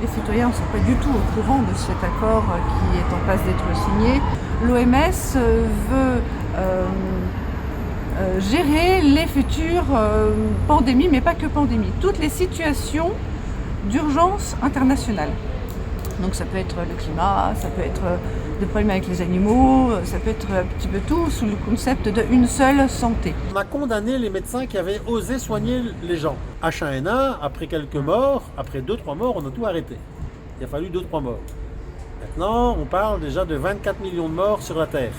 les citoyens ne sont pas du tout au courant de cet accord qui est en passe d'être signé. L'OMS veut gérer les futures pandémies, mais pas que pandémies, toutes les situations d'urgence internationale. Donc ça peut être le climat, ça peut être des problèmes avec les animaux, ça peut être un petit peu tout sous le concept d'une seule santé. On a condamné les médecins qui avaient osé soigner les gens. H1N1, après quelques morts, après 2-3 morts, on a tout arrêté. Il a fallu 2-3 morts. Maintenant, on parle déjà de 24 millions de morts sur la Terre.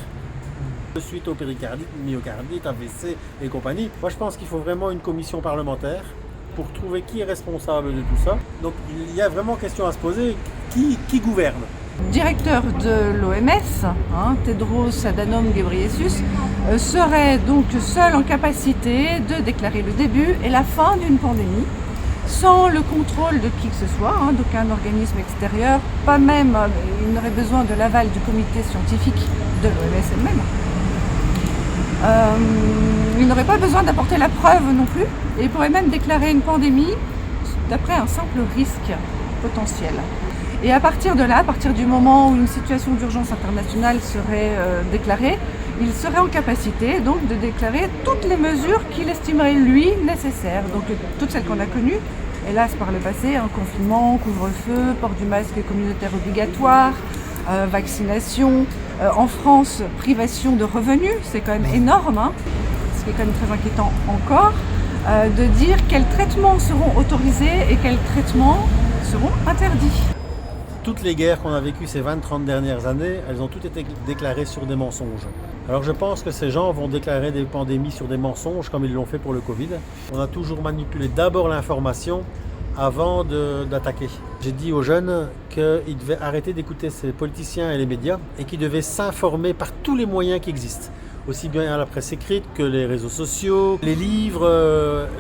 Suite au péricardite, myocardite, AVC et compagnie. Moi, je pense qu'il faut vraiment une commission parlementaire pour trouver qui est responsable de tout ça. Donc, il y a vraiment question à se poser, qui gouverne? Directeur de l'OMS, Tedros Adhanom Ghebreyesus, serait donc seul en capacité de déclarer le début et la fin d'une pandémie, sans le contrôle de qui que ce soit, d'aucun organisme extérieur, pas même, il n'aurait besoin de l'aval du comité scientifique de l'OMS elle-même. Il n'aurait pas besoin d'apporter la preuve non plus, et il pourrait même déclarer une pandémie d'après un simple risque potentiel. Et à partir de là, à partir du moment où une situation d'urgence internationale serait déclarée, il serait en capacité donc de déclarer toutes les mesures qu'il estimerait lui nécessaires. Donc toutes celles qu'on a connues, hélas par le passé, confinement, couvre-feu, port du masque communautaire obligatoire, vaccination. En France, privation de revenus, c'est quand même énorme, ce qui est quand même très inquiétant encore, de dire quels traitements seront autorisés et quels traitements seront interdits. Toutes les guerres qu'on a vécues ces 20-30 dernières années, elles ont toutes été déclarées sur des mensonges. Alors je pense que ces gens vont déclarer des pandémies sur des mensonges comme ils l'ont fait pour le Covid. On a toujours manipulé d'abord l'information avant d'attaquer. J'ai dit aux jeunes qu'ils devaient arrêter d'écouter ces politiciens et les médias et qu'ils devaient s'informer par tous les moyens qui existent. Aussi bien à la presse écrite que les réseaux sociaux, les livres,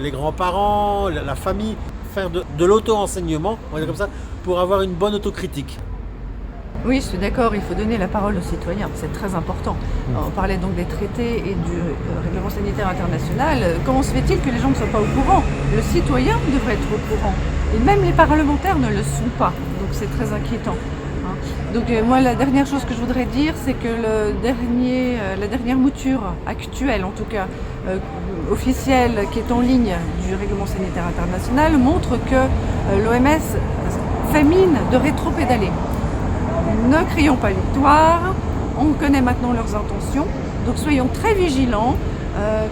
les grands-parents, la famille. Faire de l'auto-enseignement, on va dire comme ça, pour avoir une bonne autocritique. Oui, je suis d'accord, il faut donner la parole aux citoyens, c'est très important. On parlait donc des traités et du règlement sanitaire international. Comment se fait-il que les gens ne soient pas au courant? Le citoyen devrait être au courant. Et même les parlementaires ne le sont pas. Donc c'est très inquiétant. Donc moi, la dernière chose que je voudrais dire, c'est que la dernière mouture actuelle, en tout cas officielle, qui est en ligne du règlement sanitaire international, montre que l'OMS fait mine de rétropédaler. Ne crions pas victoire, on connaît maintenant leurs intentions, donc soyons très vigilants.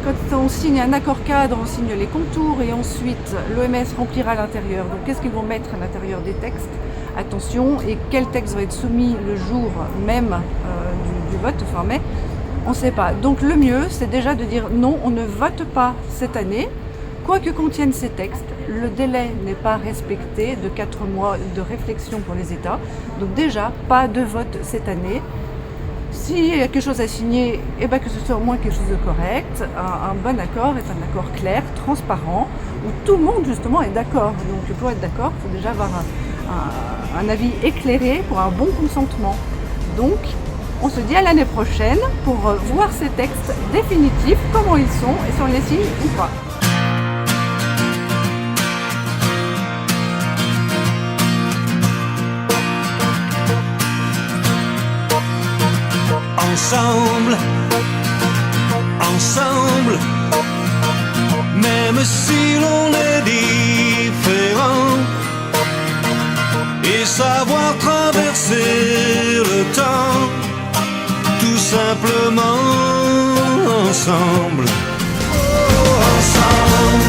Quand on signe un accord cadre, on signe les contours et ensuite l'OMS remplira l'intérieur. Donc qu'est-ce qu'ils vont mettre à l'intérieur des textes? Attention, et quel texte va être soumis le jour même du vote fin mai? On ne sait pas. Donc le mieux, c'est déjà de dire non, on ne vote pas cette année. Quoi que contiennent ces textes, le délai n'est pas respecté de 4 mois de réflexion pour les États. Donc déjà, pas de vote cette année. S'il y a quelque chose à signer, que ce soit au moins quelque chose de correct. Un bon accord est un accord clair, transparent, où tout le monde justement est d'accord. Donc pour être d'accord, il faut déjà avoir un avis éclairé pour un bon consentement. Donc on se dit à l'année prochaine pour voir ces textes définitifs, comment ils sont et si on les signe ou pas. Ensemble, ensemble, même si l'on est différent, et savoir traverser le temps, tout simplement ensemble, oh, ensemble.